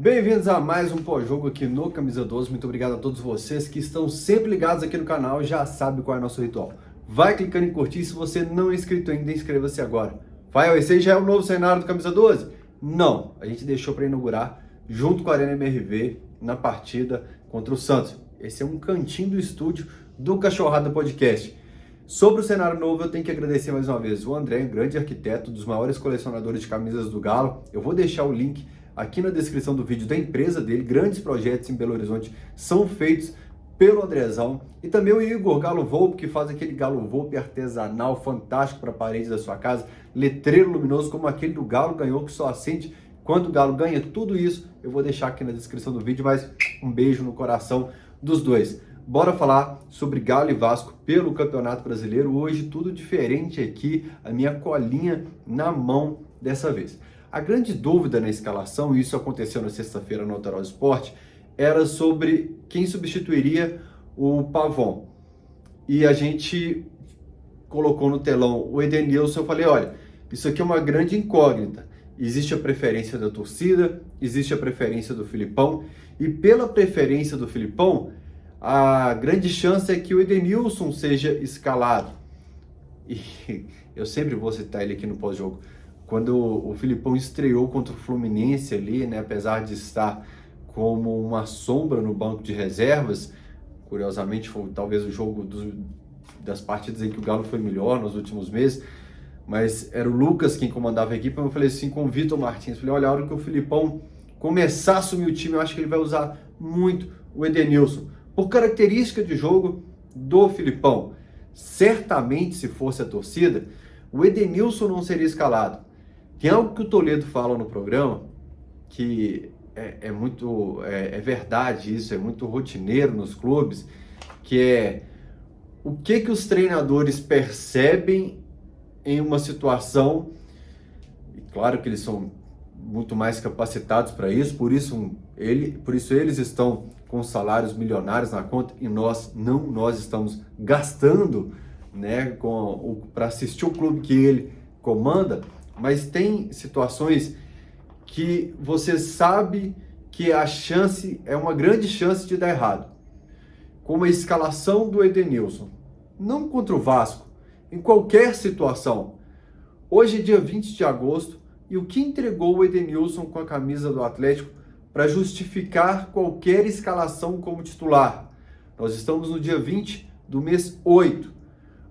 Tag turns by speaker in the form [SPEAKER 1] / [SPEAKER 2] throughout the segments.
[SPEAKER 1] Bem-vindos a mais um pós-jogo aqui no Camisa 12. Muito obrigado a todos vocês que estão sempre ligados aqui no canal e já sabem qual é o nosso ritual. Vai clicando em curtir, se você não é inscrito ainda, inscreva-se agora. Vai, esse aí já é o novo cenário do Camisa 12? Não, a gente deixou para inaugurar junto com a Arena MRV na partida contra o Santos. Esse é um cantinho do estúdio do Cachorrada Podcast. Sobre o cenário novo, eu tenho que agradecer mais uma vez o André, grande arquiteto, dos maiores colecionadores de camisas do Galo. Eu vou deixar o link aqui na descrição do vídeo da empresa dele. Grandes projetos em Belo Horizonte são feitos pelo Andrezão. E também o Igor Galo Volpe, que faz aquele Galo Volpe artesanal fantástico para a parede da sua casa. Letreiro luminoso como aquele do Galo ganhou, que só acende quando o Galo ganha. Tudo isso eu vou deixar aqui na descrição do vídeo, mas um beijo no coração dos dois. Bora falar sobre Galo e Vasco pelo Campeonato Brasileiro. Hoje tudo diferente aqui, a minha colinha na mão dessa vez. A grande dúvida na escalação, e isso aconteceu na sexta-feira no Alterosa Esporte, era sobre quem substituiria o Pavon. E a gente colocou no telão o Edenilson. Eu falei, olha, isso aqui é uma grande incógnita. Existe a preferência da torcida, existe a preferência do Filipão, e pela preferência do Filipão, a grande chance é que o Edenilson seja escalado. E eu sempre vou citar ele aqui no pós-jogo. Quando o Filipão estreou contra o Fluminense ali, né, apesar de estar como uma sombra no banco de reservas, curiosamente foi talvez o jogo das partidas em que o Galo foi melhor nos últimos meses, mas era o Lucas quem comandava a equipe. Eu falei assim com o Vitor Martins, falei, olha, a hora que o Filipão começar a assumir o time, eu acho que ele vai usar muito o Edenilson. Por característica de jogo do Filipão, certamente se fosse a torcida, o Edenilson não seria escalado. Tem algo que o Toledo fala no programa, que é verdade isso, é muito rotineiro nos clubes, que é o que os treinadores percebem em uma situação, e claro que eles são muito mais capacitados para isso, por isso eles estão com salários milionários na conta e nós estamos gastando, né, para assistir o clube que ele comanda. Mas tem situações que você sabe que a chance é uma grande chance de dar errado, como a escalação do Edenilson, não contra o Vasco, em qualquer situação. Hoje é dia 20 de agosto e o que entregou o Edenilson com a camisa do Atlético para justificar qualquer escalação como titular? Nós estamos no dia 20 do mês 8.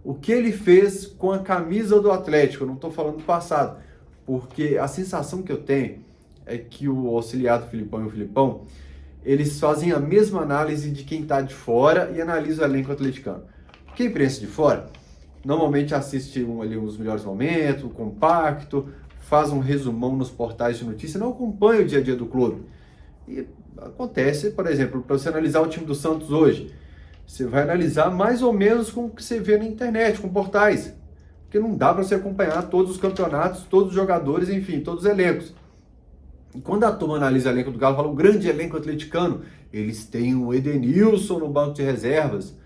[SPEAKER 1] O que ele fez com a camisa do Atlético? Eu não estou falando do passado, porque a sensação que eu tenho é que o auxiliar do Filipão e o Filipão, eles fazem a mesma análise de quem está de fora e analisa o elenco atleticano. Porque a imprensa de fora normalmente assiste os melhores momentos, compacto, faz um resumão nos portais de notícia, não acompanha o dia a dia do clube. E acontece, por exemplo, para você analisar o time do Santos hoje, você vai analisar mais ou menos com o que você vê na internet, com portais. Porque não dá para você acompanhar todos os campeonatos, todos os jogadores, enfim, todos os elencos. E quando a turma analisa o elenco do Galo, fala o grande elenco atleticano, eles têm o Edenilson no banco de reservas,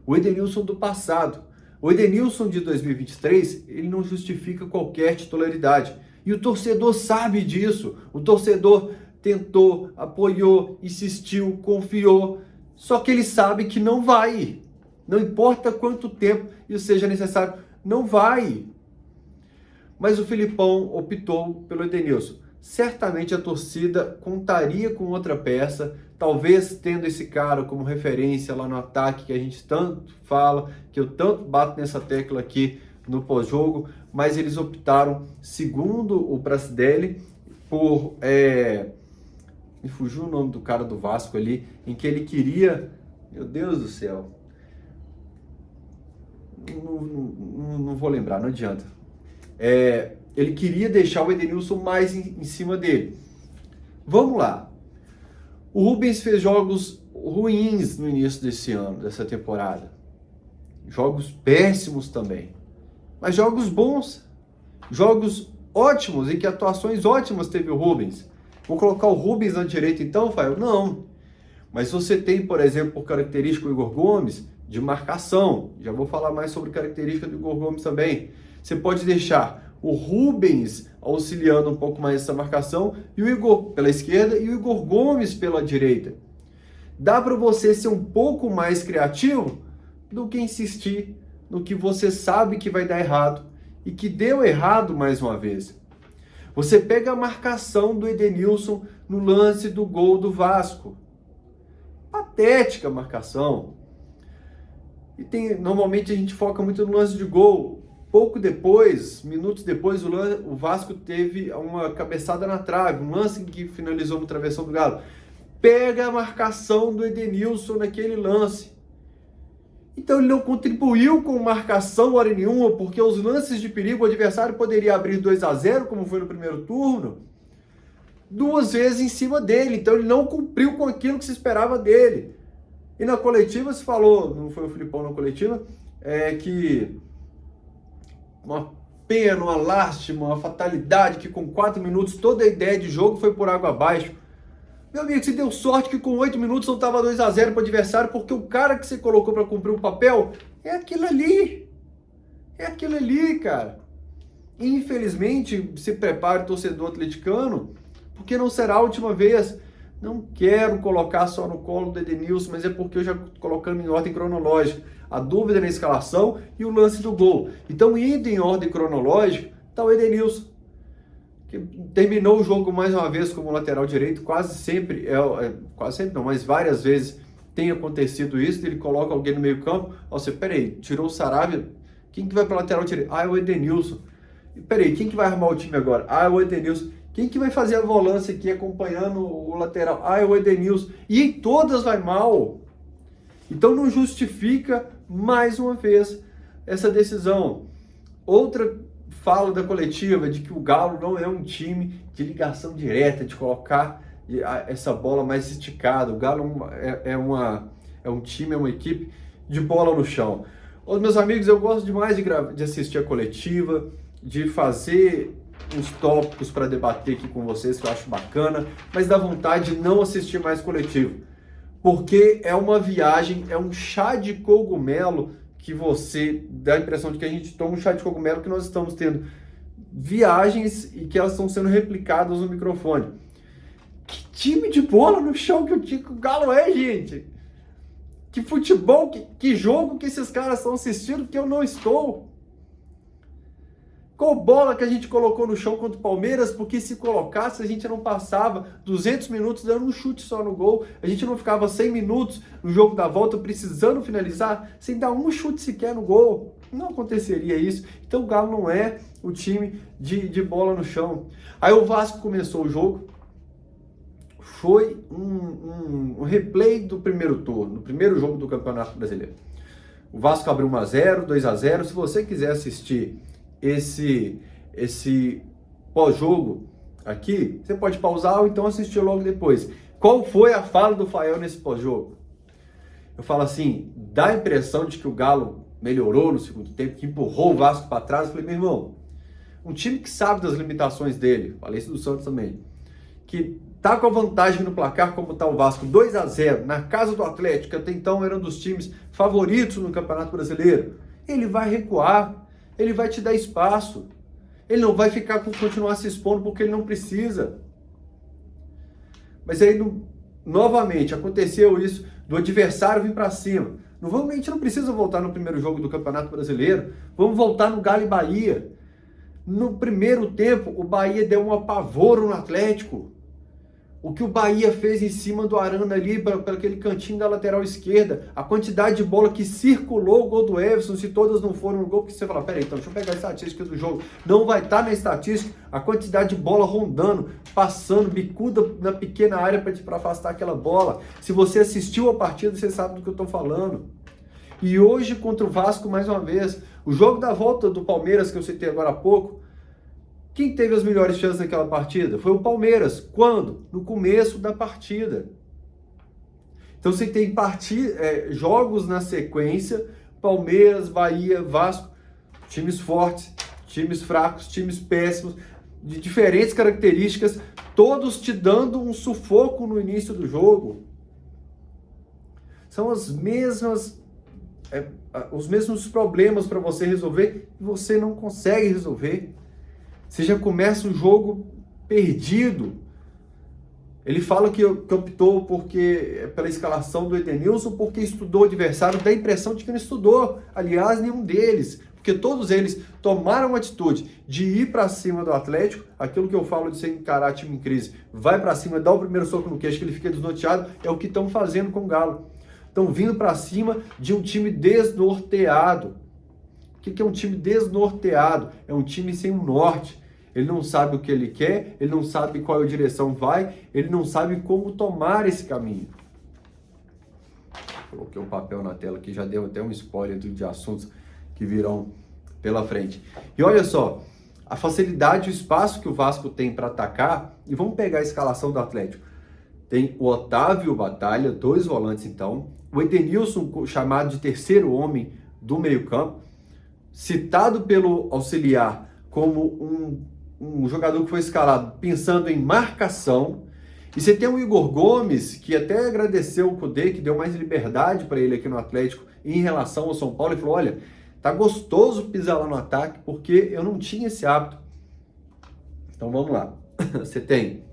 [SPEAKER 1] o Edenilson do passado. O Edenilson de 2023, ele não justifica qualquer titularidade. E o torcedor sabe disso. O torcedor tentou, apoiou, insistiu, confiou, só que ele sabe que não vai. Não importa quanto tempo isso seja necessário, não vai. Mas o Filipão optou pelo Edenilson. Certamente a torcida contaria com outra peça, talvez tendo esse cara como referência lá no ataque, que a gente tanto fala, que eu tanto bato nessa tecla aqui no pós-jogo, mas eles optaram, segundo o Pracidelli, por... me fugiu o nome do cara do Vasco ali, em que ele queria... Meu Deus do céu. Não vou lembrar, não adianta. Ele queria deixar o Edenilson mais em cima dele. Vamos lá. O Rubens fez jogos ruins no início desse ano, dessa temporada. Jogos péssimos também. Mas jogos bons. Jogos ótimos, em que atuações ótimas teve o Rubens. Vou colocar o Rubens na direita então, Fael? Não. Mas você tem, por exemplo, por característica o Igor Gomes, de marcação. Já vou falar mais sobre característica do Igor Gomes também. Você pode deixar o Rubens auxiliando um pouco mais essa marcação, e o Igor pela esquerda e o Igor Gomes pela direita. Dá para você ser um pouco mais criativo do que insistir no que você sabe que vai dar errado e que deu errado mais uma vez. Você pega a marcação do Edenilson no lance do gol do Vasco. Patética a marcação. E normalmente a gente foca muito no lance de gol. Pouco depois, minutos depois, o Vasco teve uma cabeçada na trave, um lance que finalizou no travessão do Galo. Pega a marcação do Edenilson naquele lance. Então ele não contribuiu com marcação hora nenhuma, porque os lances de perigo o adversário poderia abrir 2-0, como foi no primeiro turno, 2 vezes em cima dele. Então ele não cumpriu com aquilo que se esperava dele. E na coletiva se falou, não foi o Filipão na coletiva, que uma pena, uma lástima, uma fatalidade, que com 4 minutos toda a ideia de jogo foi por água abaixo. Meu amigo, você deu sorte que com 8 minutos não estava 2-0 para o adversário, porque o cara que você colocou para cumprir o papel é aquilo ali. É aquilo ali, cara. Infelizmente, se prepare o torcedor atleticano, porque não será a última vez. Não quero colocar só no colo do Edenilson, mas é porque eu já estou colocando em ordem cronológica. A dúvida na escalação e o lance do gol. Então, indo em ordem cronológica, está o Edenilson, que terminou o jogo mais uma vez como lateral direito. Quase sempre não, mas várias vezes tem acontecido isso. Ele coloca alguém no meio campo. Você, peraí, tirou o Saravia, quem que vai para lateral direito? É o Edenilson. Peraí, quem que vai armar o time agora? É o Edenilson. Quem que vai fazer a volância aqui acompanhando o lateral? É o Edenilson. E em todas vai mal. Então não justifica mais uma vez essa decisão. Outra fala da coletiva de que o Galo não é um time de ligação direta, de colocar essa bola mais esticada. O Galo é um time, é uma equipe de bola no chão. Os meus amigos, eu gosto demais de assistir a coletiva, de fazer uns tópicos para debater aqui com vocês, que eu acho bacana, mas dá vontade de não assistir mais coletivo, porque é uma viagem, é um chá de cogumelo, que você dá a impressão de que a gente toma um chá de cogumelo, que nós estamos tendo viagens e que elas estão sendo replicadas no microfone. Que time de bola no chão que o Galo é, gente? Que futebol, que jogo que esses caras estão assistindo que eu não estou? Qual bola que a gente colocou no chão contra o Palmeiras? Porque se colocasse, a gente não passava 200 minutos dando um chute só no gol. A gente não ficava 100 minutos no jogo da volta precisando finalizar sem dar um chute sequer no gol. Não aconteceria isso. Então o Galo não é o time de bola no chão. Aí o Vasco começou o jogo. Foi um replay do primeiro turno, do primeiro jogo do Campeonato Brasileiro. O Vasco abriu 1-0, 2-0. Se você quiser assistir esse pós-jogo aqui, você pode pausar ou então assistir logo depois. Qual foi a fala do Fael nesse pós-jogo? Eu falo assim, dá a impressão de que o Galo melhorou no segundo tempo, que empurrou o Vasco para trás. Eu falei, meu irmão, um time que sabe das limitações dele, falei isso do Santos também, que tá com a vantagem no placar como tá o Vasco, 2-0, na casa do Atlético, que até então era um dos times favoritos no Campeonato Brasileiro, ele vai recuar. Ele vai te dar espaço. Ele não vai continuar se expondo porque ele não precisa. Mas aí, novamente, aconteceu isso do adversário vir para cima. A gente não precisa voltar no primeiro jogo do Campeonato Brasileiro. Vamos voltar no Galo e Bahia. No primeiro tempo, o Bahia deu um apavoro no Atlético. O que o Bahia fez em cima do Arana ali, para aquele cantinho da lateral esquerda, a quantidade de bola que circulou o gol do Everson, se todas não foram no gol, porque você fala, peraí, então deixa eu pegar a estatística do jogo. Não vai estar na estatística a quantidade de bola rondando, passando, bicuda na pequena área para afastar aquela bola. Se você assistiu a partida, você sabe do que eu estou falando. E hoje, contra o Vasco, mais uma vez, o jogo da volta do Palmeiras, que eu citei agora há pouco, quem teve as melhores chances naquela partida? Foi o Palmeiras. Quando? No começo da partida. Então você tem jogos na sequência, Palmeiras, Bahia, Vasco, times fortes, times fracos, times péssimos, de diferentes características, todos te dando um sufoco no início do jogo. São os mesmos problemas para você resolver e você não consegue resolver. Você já começa o jogo perdido. Ele fala que optou pela escalação do Edenilson porque estudou o adversário, dá a impressão de que não estudou. Aliás, nenhum deles. Porque todos eles tomaram a atitude de ir para cima do Atlético, aquilo que eu falo de você encarar time em crise, vai para cima, dá o primeiro soco no queixo que ele fica desnorteado, é o que estão fazendo com o Galo. Estão vindo para cima de um time desnorteado. O que é um time desnorteado? É um time sem um norte. Ele não sabe o que ele quer, ele não sabe qual direção vai, ele não sabe como tomar esse caminho. Coloquei um papel na tela que já deu até um spoiler de assuntos que virão pela frente. E olha só, a facilidade, o espaço que o Vasco tem para atacar, e vamos pegar a escalação do Atlético. Tem o Otávio e o Batalha, 2 volantes então, o Edenilson, chamado de terceiro homem do meio-campo, citado pelo auxiliar como um jogador que foi escalado pensando em marcação. E você tem o Igor Gomes, que até agradeceu o Cudê, que deu mais liberdade para ele aqui no Atlético em relação ao São Paulo, e falou, olha, tá gostoso pisar lá no ataque, porque eu não tinha esse hábito. Então vamos lá. Você tem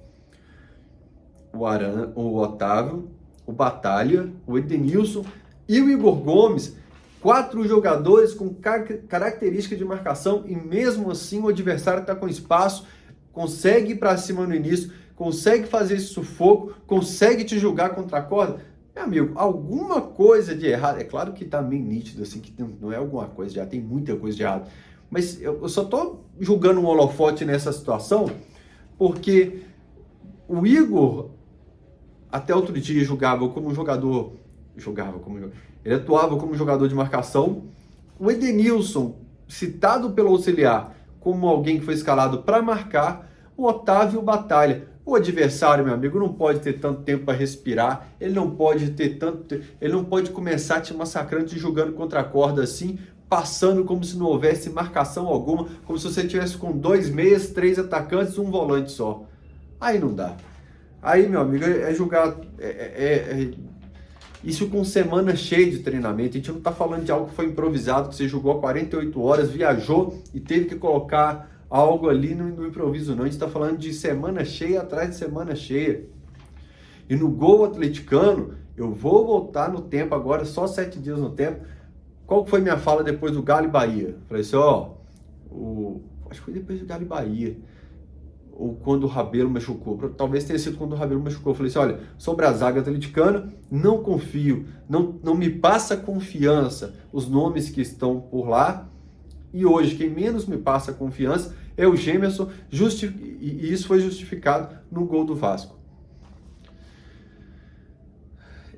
[SPEAKER 1] o Otávio, o Batalha, o Edenilson e o Igor Gomes, 4 jogadores com característica de marcação, e mesmo assim o adversário está com espaço, consegue ir para cima no início, consegue fazer esse sufoco, consegue te jogar contra a corda. Meu amigo, alguma coisa de errado, é claro que está meio nítido, assim, que não é alguma coisa de errado, tem muita coisa de errado, mas eu só estou julgando um holofote nessa situação, porque o Igor, até outro dia, jogava como jogador, ele atuava como jogador de marcação. O Edenilson, citado pelo auxiliar como alguém que foi escalado para marcar. O Otávio Batalha. O adversário, meu amigo, não pode ter tanto tempo para respirar, ele não pode começar te massacrando, te jogando contra a corda assim, passando como se não houvesse marcação alguma, como se você tivesse com 2 meias, 3 atacantes, 1 volante só. Aí não dá. Aí, meu amigo, é jogar... Isso com semana cheia de treinamento. A gente não está falando de algo que foi improvisado, que você jogou 48 horas, viajou e teve que colocar algo ali no improviso, não. A gente está falando de semana cheia atrás de semana cheia. E no gol atleticano, eu vou voltar no tempo agora, só 7 dias no tempo. Qual foi minha fala depois do Galo e Bahia? Falei assim, acho que foi depois do Galo e Bahia, ou quando o Rabelo machucou, talvez tenha sido quando o Rabelo machucou. Eu falei assim, olha, sobre a zaga atleticana, não confio, não me passa confiança os nomes que estão por lá, e hoje quem menos me passa confiança é o Gemerson, e isso foi justificado no gol do Vasco.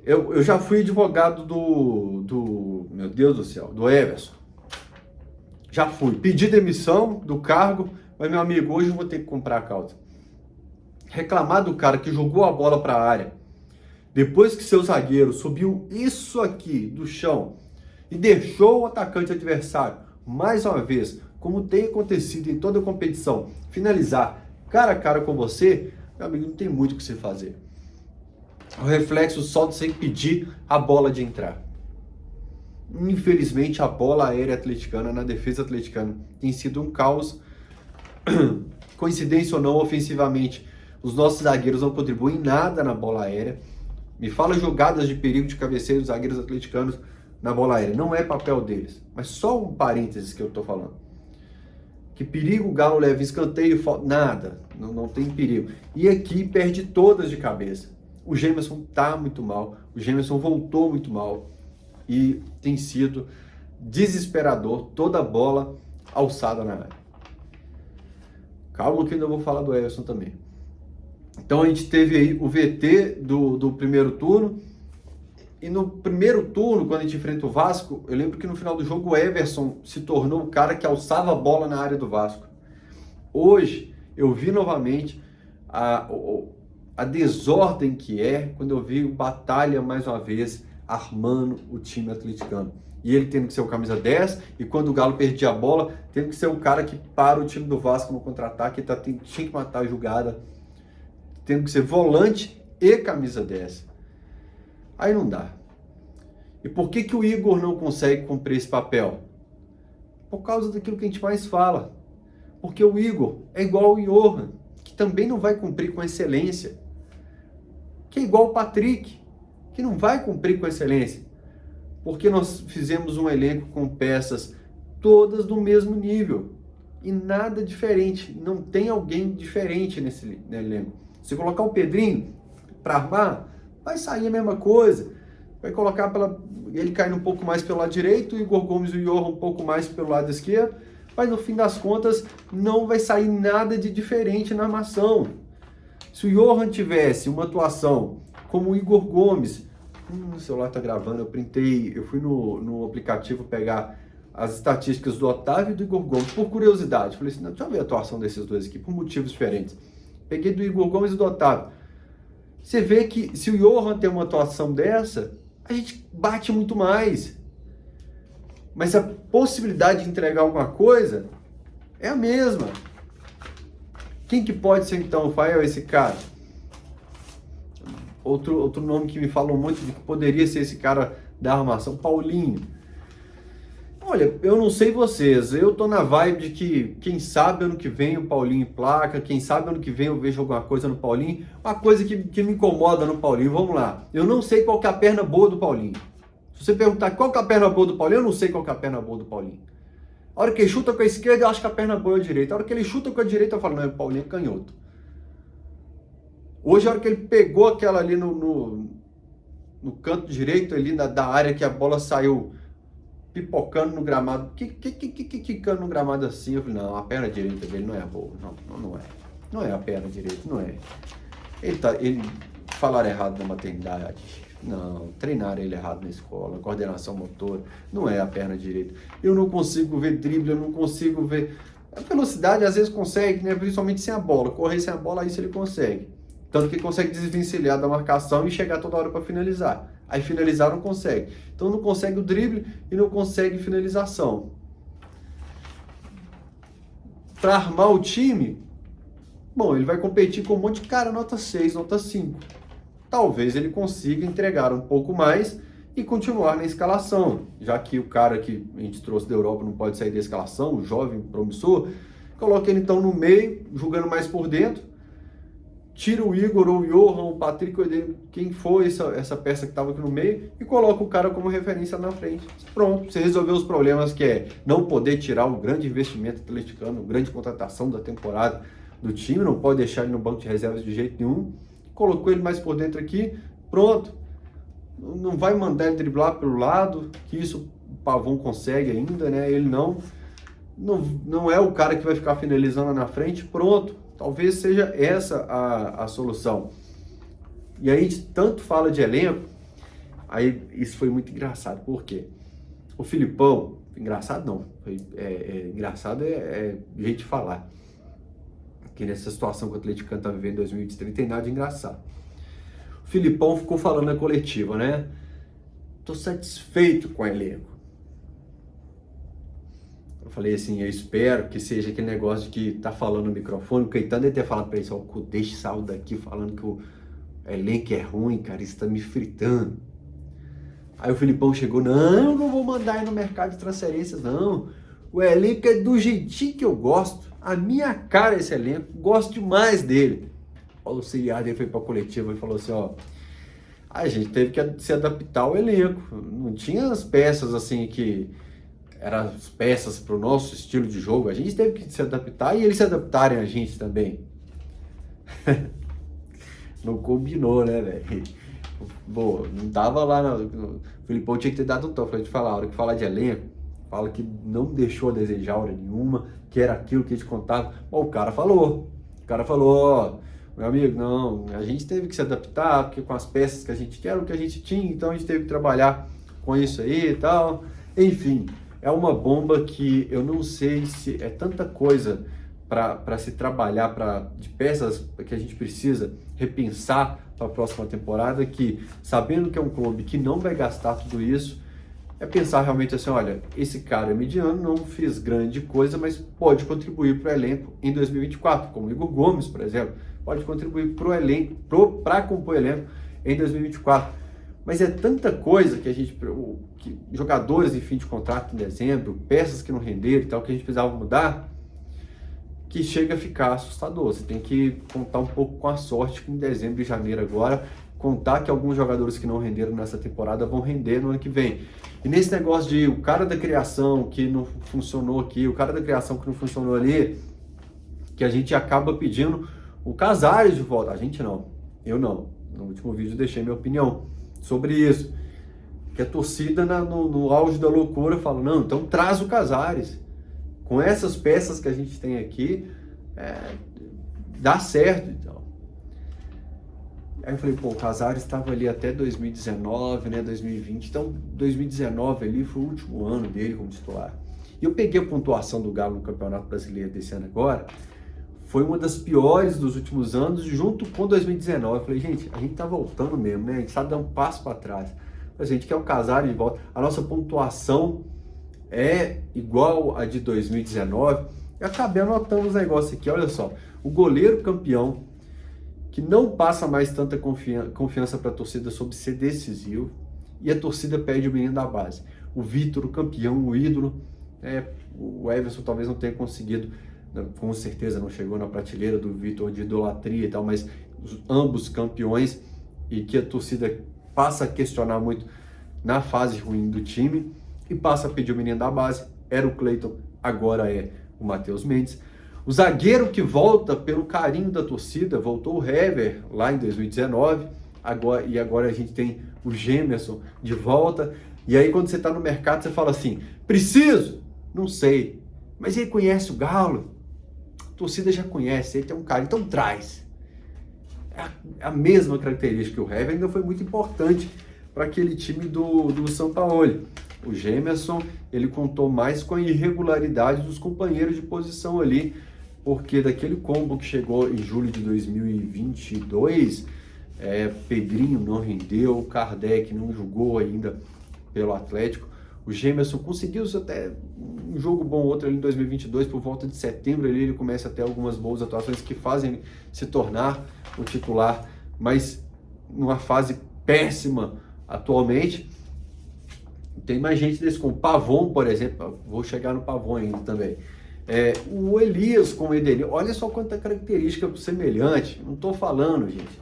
[SPEAKER 1] Eu já fui advogado meu Deus do céu, do Everson. Já fui, pedi demissão do cargo, mas, meu amigo, hoje eu vou ter que comprar a causa. Reclamar do cara que jogou a bola para a área, depois que seu zagueiro subiu isso aqui do chão e deixou o atacante adversário, mais uma vez, como tem acontecido em toda a competição, finalizar cara a cara com você, meu amigo, não tem muito o que você fazer. O reflexo só de você impedir a bola de entrar. Infelizmente, a bola aérea atleticana, na defesa atleticana, tem sido um caos. Coincidência ou não, ofensivamente, os nossos zagueiros não contribuem nada na bola aérea. Me fala jogadas de perigo de cabeceio dos zagueiros atleticanos na bola aérea. Não é papel deles. Mas só um parênteses que eu tô falando. Que perigo o Galo leva, escanteio, nada. Não tem perigo. E aqui perde todas de cabeça. O Gemerson tá muito mal. O Gemerson voltou muito mal. E tem sido desesperador toda a bola alçada na área. Calma que ainda vou falar do Everson também. Então a gente teve aí o VT do primeiro turno. E no primeiro turno, quando a gente enfrenta o Vasco, eu lembro que no final do jogo o Everson se tornou o cara que alçava a bola na área do Vasco. Hoje eu vi novamente a desordem que é quando eu vi o Batalha mais uma vez armando o time atleticano. E ele tendo que ser o camisa 10, e quando o Galo perdia a bola, tendo que ser o cara que para o time do Vasco no contra-ataque, tinha que matar a jogada, tendo que ser volante e camisa 10. Aí não dá. E por que o Igor não consegue cumprir esse papel? Por causa daquilo que a gente mais fala. Porque o Igor é igual ao Johan, que também não vai cumprir com excelência. Que é igual ao Patrick, que não vai cumprir com excelência. Porque nós fizemos um elenco com peças todas do mesmo nível. E nada diferente. Não tem alguém diferente nesse elenco. Se colocar o Pedrinho para armar, vai sair a mesma coisa. Vai colocar ele caindo um pouco mais pelo lado direito, o Igor Gomes e o Johan um pouco mais pelo lado esquerdo. Mas no fim das contas, não vai sair nada de diferente na armação. Se o Johan tivesse uma atuação como o Igor Gomes, o celular tá gravando, eu fui no aplicativo pegar as estatísticas do Otávio e do Igor Gomes, por curiosidade. Falei assim, não, deixa eu ver a atuação desses dois aqui, por motivos diferentes. Peguei do Igor Gomes e do Otávio. Você vê que se o Johan tem uma atuação dessa, a gente bate muito mais. Mas a possibilidade de entregar alguma coisa é a mesma. Quem que pode ser então, Fael, esse cara? Outro nome que me falam muito de que poderia ser esse cara da armação, Paulinho. Olha, eu não sei vocês, eu tô na vibe de que quem sabe ano que vem o Paulinho em placa, quem sabe ano que vem eu vejo alguma coisa no Paulinho. Uma coisa que me incomoda no Paulinho, vamos lá. Eu não sei qual que é a perna boa do Paulinho. Se você perguntar qual que é a perna boa do Paulinho, eu não sei qual que é a perna boa do Paulinho. A hora que ele chuta com a esquerda, eu acho que a perna boa é a direita. A hora que ele chuta com a direita, eu falo, não, o Paulinho é canhoto. Hoje, a hora que ele pegou aquela ali no canto direito, ali da área que a bola saiu pipocando no gramado, quicando no gramado assim, eu falei, não, a perna direita dele não é boa. Não é. Não é a perna direita, não é. Ele falaram errado na maternidade. Não, treinaram ele errado na escola, coordenação motora, não é a perna direita. Eu não consigo ver drible, eu não consigo ver... A velocidade às vezes consegue, né? Principalmente sem a bola. Correr sem a bola, aí ele consegue. Tanto que ele consegue desvencilhar da marcação e chegar toda hora para finalizar. Aí finalizar não consegue. Então não consegue o drible e não consegue finalização. Para armar o time, bom, ele vai competir com um monte de cara nota 6, nota 5. Talvez ele consiga entregar um pouco mais e continuar na escalação, já que o cara que a gente trouxe da Europa não pode sair da escalação, o jovem promissor, coloca ele então no meio, jogando mais por dentro, tira o Igor ou o Johan, o Patrick, quem foi essa peça que estava aqui no meio, e coloca o cara como referência na frente. Pronto, você resolveu os problemas, que é não poder tirar o grande investimento atleticano, a grande contratação da temporada do time, não pode deixar ele no banco de reservas de jeito nenhum. Colocou ele mais por dentro aqui, pronto. Não vai mandar ele driblar pelo lado, que isso o Pavão consegue ainda, né? Ele não é o cara que vai ficar finalizando na frente, pronto. Talvez seja essa a solução. E aí a gente tanto fala de elenco, aí isso foi muito engraçado. Por quê? O Filipão, engraçado não, engraçado é jeito de falar. Que nessa situação que o Atlético está vivendo em 2023 não tem nada de engraçado. O Filipão ficou falando na coletiva, né? Tô satisfeito com o elenco. Eu falei assim, eu espero que seja aquele negócio de que tá falando no microfone. O Caetano deve ter falado pra ele, ó, o Cudê saiu daqui falando que o elenco é ruim, cara, isso tá me fritando. Aí o Filipão chegou, não, eu não vou mandar ir no mercado de transferências, não. O elenco é do jeitinho que eu gosto. A minha cara esse elenco, gosto demais dele. O auxiliar dele foi pra coletiva e falou assim, ó, a gente teve que se adaptar ao elenco. Não tinha as peças assim que eram as peças pro nosso estilo de jogo. A gente teve que se adaptar e eles se adaptarem a gente também. Não combinou, né, velho? Bom, não tava lá, o Filipão tinha que ter dado um toque pra gente falar. A hora que falar de elenco, fala que não deixou a desejar hora nenhuma, que era aquilo que a gente contava. Bom, o cara falou, ó, meu amigo, não, a gente teve que se adaptar, porque com as peças que a gente quer, o que a gente tinha, então a gente teve que trabalhar com isso aí e tal. Enfim, é uma bomba que eu não sei se é tanta coisa para se trabalhar, de peças que a gente precisa repensar para a próxima temporada, que sabendo que é um clube que não vai gastar tudo isso, é pensar realmente assim, olha, esse cara é mediano, não fez grande coisa, mas pode contribuir para o elenco em 2024, como o Igor Gomes, por exemplo, pode contribuir para o elenco, para compor o elenco em 2024. Mas é tanta coisa que jogadores em fim de contrato em dezembro, peças que não renderam e tal, que a gente precisava mudar, que chega a ficar assustador. Você tem que contar um pouco com a sorte que em dezembro e janeiro agora, contar que alguns jogadores que não renderam nessa temporada vão render no ano que vem. E nesse negócio de o cara da criação que não funcionou aqui, o cara da criação que não funcionou ali, que a gente acaba pedindo o Casares de volta. A gente não, eu não. No último vídeo eu deixei minha opinião sobre isso. Que a torcida no auge da loucura fala, não, então traz o Casares. Com essas peças que a gente tem aqui, dá certo. Então. Aí eu falei, pô, o Casares estava ali até 2019, né, 2020. Então, 2019 ali foi o último ano dele como titular. E eu peguei a pontuação do Galo no Campeonato Brasileiro desse ano agora. Foi uma das piores dos últimos anos, junto com 2019. Eu falei, gente, a gente tá voltando mesmo, né? A gente tá dando um passo para trás. A gente quer o Casares de volta. A nossa pontuação é igual a de 2019. Eu acabei anotando os negócios aqui, olha só. O goleiro campeão, que não passa mais tanta confiança para a torcida sobre ser decisivo, e a torcida pede o menino da base. O Vitor, o campeão, o ídolo. O Everson talvez não tenha conseguido, com certeza não chegou na prateleira do Vitor de idolatria e tal, mas ambos campeões, e que a torcida passa a questionar muito na fase ruim do time e passa a pedir o menino da base. Era o Cleiton, agora é o Matheus Mendes. O zagueiro que volta pelo carinho da torcida, voltou o Hever lá em 2019, agora a gente tem o Gemerson de volta. E aí quando você está no mercado você fala assim, preciso? Não sei, mas ele conhece o Galo, a torcida já conhece, ele tem um carinho, então traz. É a mesma característica que o Hever, ainda foi muito importante para aquele time do Sampaoli. O Gemerson, ele contou mais com a irregularidade dos companheiros de posição ali, porque daquele combo que chegou em julho de 2022, Pedrinho não rendeu, Kardec não jogou ainda pelo Atlético. O Gemerson conseguiu até um jogo bom, outro ali em 2022, por volta de setembro ali, ele começa a ter algumas boas atuações que fazem se tornar o titular, mas numa fase péssima atualmente. Tem mais gente desse, como o Pavon, por exemplo, vou chegar no Pavon ainda também. O Elias com o Edenilson, olha só quanta característica semelhante. Não estou falando, gente,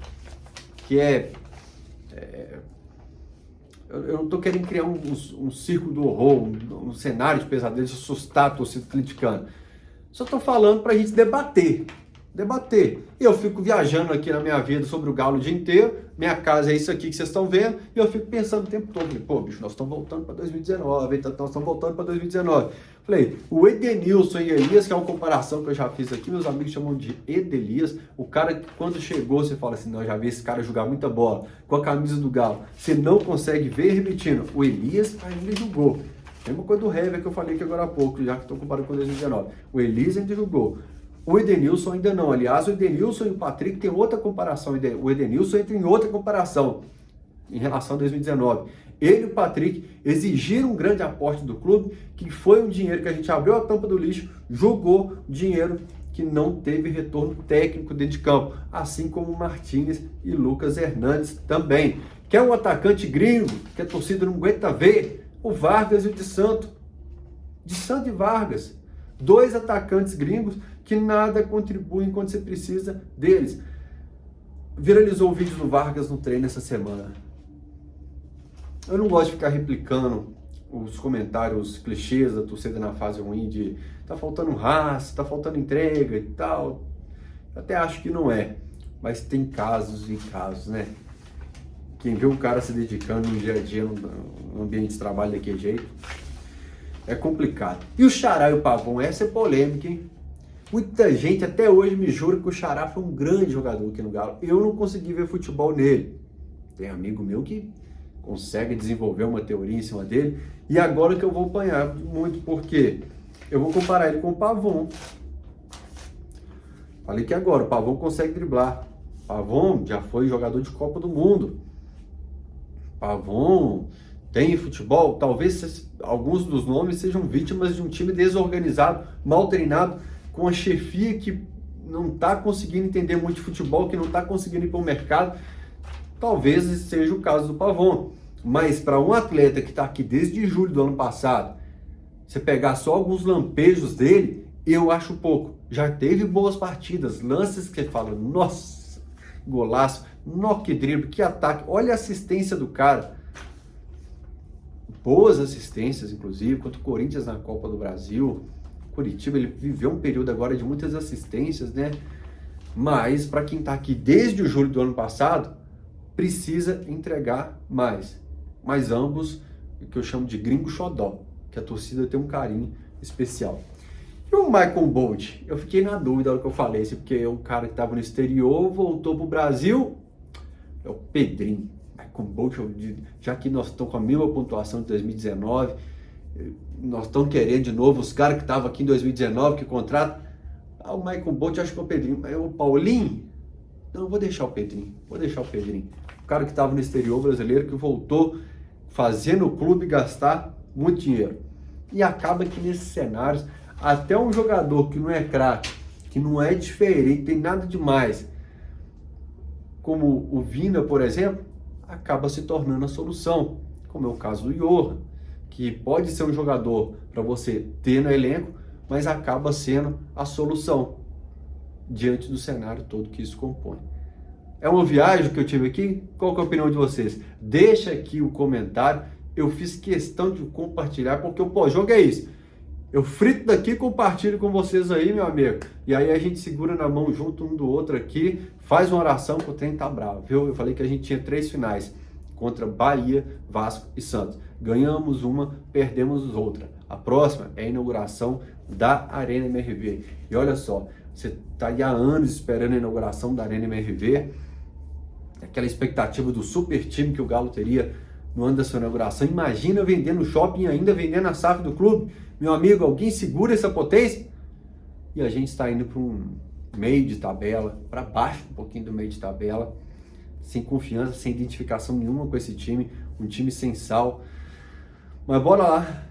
[SPEAKER 1] que eu não estou querendo criar um circo do horror, um cenário de pesadelo, de assustar a torcida criticando. Só estou falando para a gente debater. E eu fico viajando aqui na minha vida sobre o Galo o dia inteiro, minha casa é isso aqui que vocês estão vendo, e eu fico pensando o tempo todo, pô, bicho, nós estamos voltando para 2019, então nós estamos voltando para 2019. Falei, o Edenilson e Elias, que é uma comparação que eu já fiz aqui, meus amigos chamam de Edelias, o cara que quando chegou, você fala assim, não, eu já vi esse cara jogar muita bola, com a camisa do Galo, você não consegue ver, repetindo, o Elias ainda jogou. Mesma coisa do Hever que eu falei aqui agora há pouco, já que estou comparando com 2019. O Elias ainda jogou. O Edenilson ainda não. Aliás, o Edenilson e o Patrick tem outra comparação. O Edenilson entra em outra comparação em relação a 2019. Ele e o Patrick exigiram um grande aporte do clube, que foi um dinheiro que a gente abriu a tampa do lixo, jogou dinheiro que não teve retorno técnico dentro de campo. Assim como o Martínez e Lucas Hernandes também. Quer um atacante gringo que a torcida não aguenta ver? O Vargas e o de Santo. De Santo e Vargas. Dois atacantes gringos que nada contribuem quando você precisa deles. Viralizou o vídeo do Vargas no treino essa semana. Eu não gosto de ficar replicando os comentários, os clichês da torcida na fase ruim de tá faltando raça, tá faltando entrega e tal. Eu até acho que não é, mas tem casos e casos, né? Quem vê um cara se dedicando no dia a dia, no ambiente de trabalho daquele jeito, é complicado. E o Xará e o Pavon, essa é polêmica, hein? Muita gente até hoje me jura que o Xará foi um grande jogador aqui no Galo. Eu não consegui ver futebol nele. Tem amigo meu que consegue desenvolver uma teoria em cima dele. E agora que eu vou apanhar muito, porque eu vou comparar ele com o Pavon. Falei que agora o Pavon consegue driblar. Pavon já foi jogador de Copa do Mundo. Pavon tem futebol. Talvez alguns dos nomes sejam vítimas de um time desorganizado, mal treinado, com a chefia que não está conseguindo entender muito de futebol, que não está conseguindo ir para o mercado. Talvez esse seja o caso do Pavon. Mas para um atleta que está aqui desde julho do ano passado, você pegar só alguns lampejos dele, Eu acho pouco. Já teve boas partidas, lances que você fala, nossa, golaço, que drible, que ataque, olha a assistência do cara. Boas assistências, inclusive, contra o Corinthians na Copa do Brasil. Curitiba, ele viveu um período agora de muitas assistências, né? Mas, para quem tá aqui desde o julho do ano passado, precisa entregar mais. Mas ambos, o que eu chamo de gringo xodó, que a torcida tem um carinho especial. E o Michael Bolt? Eu fiquei na dúvida na hora que eu falei isso, porque é um cara que estava no exterior, voltou pro Brasil, é o Pedrinho. Michael Bolt, já que nós estamos com a mesma pontuação de 2019, nós estamos querendo de novo os caras que estavam aqui em 2019, que contratam. O Michael Bolt, acho que é o Pedrinho. Mas o Paulinho? Não, vou deixar o Pedrinho. O cara que estava no exterior brasileiro, que voltou fazendo o clube gastar muito dinheiro. E acaba que nesses cenários, até um jogador que não é craque, que não é diferente, tem nada demais, como o Vina, por exemplo, acaba se tornando a solução, como é o caso do Johan, que pode ser um jogador para você ter no elenco, mas acaba sendo a solução diante do cenário todo que isso compõe. É uma viagem que eu tive aqui? Qual que é a opinião de vocês? Deixa aqui o comentário. Eu fiz questão de compartilhar, porque o pós-jogo é isso. Eu frito daqui e compartilho com vocês aí, meu amigo. E aí a gente segura na mão junto um do outro aqui, faz uma oração que o trem tá bravo, viu? Eu falei que a gente tinha 3 finais, contra Bahia, Vasco e Santos. Ganhamos uma, perdemos outra. A próxima é a inauguração da Arena MRV. E olha só, você tá aí há anos esperando a inauguração da Arena MRV, aquela expectativa do super time que o Galo teria no ano da sua inauguração. Imagina vendendo o shopping e ainda vendendo a SAF do clube. Meu amigo, alguém segura essa potência? E a gente está indo para um meio de tabela, para baixo um pouquinho do meio de tabela, sem confiança, sem identificação nenhuma com esse time, um time sem sal. Mas bora lá.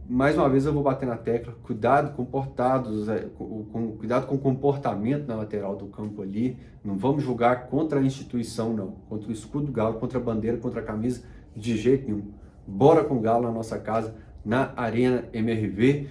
[SPEAKER 1] Mais uma vez eu vou bater na tecla, cuidado com cuidado com o comportamento na lateral do campo ali. Não vamos julgar contra a instituição, não. Contra o escudo do Galo, contra a bandeira, contra a camisa, de jeito nenhum. Bora com o Galo na nossa casa, na Arena MRV.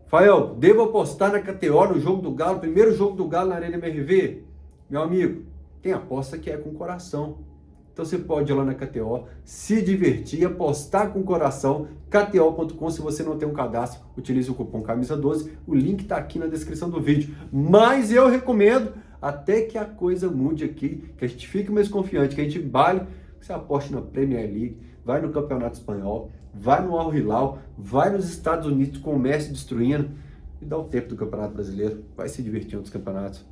[SPEAKER 1] Fael, devo apostar na KTO no jogo do Galo, primeiro jogo do Galo na Arena MRV? Meu amigo, tem aposta que é com coração. Então você pode ir lá na KTO, se divertir, apostar com o coração. KTO.com, se você não tem um cadastro, utilize o cupom CAMISA12. O link está aqui na descrição do vídeo. Mas eu recomendo, até que a coisa mude aqui, que a gente fique mais confiante, que a gente bale, que você aposte na Premier League, vai no Campeonato Espanhol, vai no Al Hilal, vai nos Estados Unidos com o Messi destruindo e dá o tempo do Campeonato Brasileiro. Vai se divertir em outros campeonatos.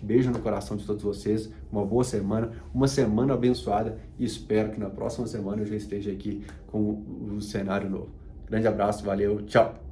[SPEAKER 1] Beijo no coração de todos vocês, uma boa semana, uma semana abençoada e espero que na próxima semana eu já esteja aqui com o cenário novo. Grande abraço, valeu, tchau!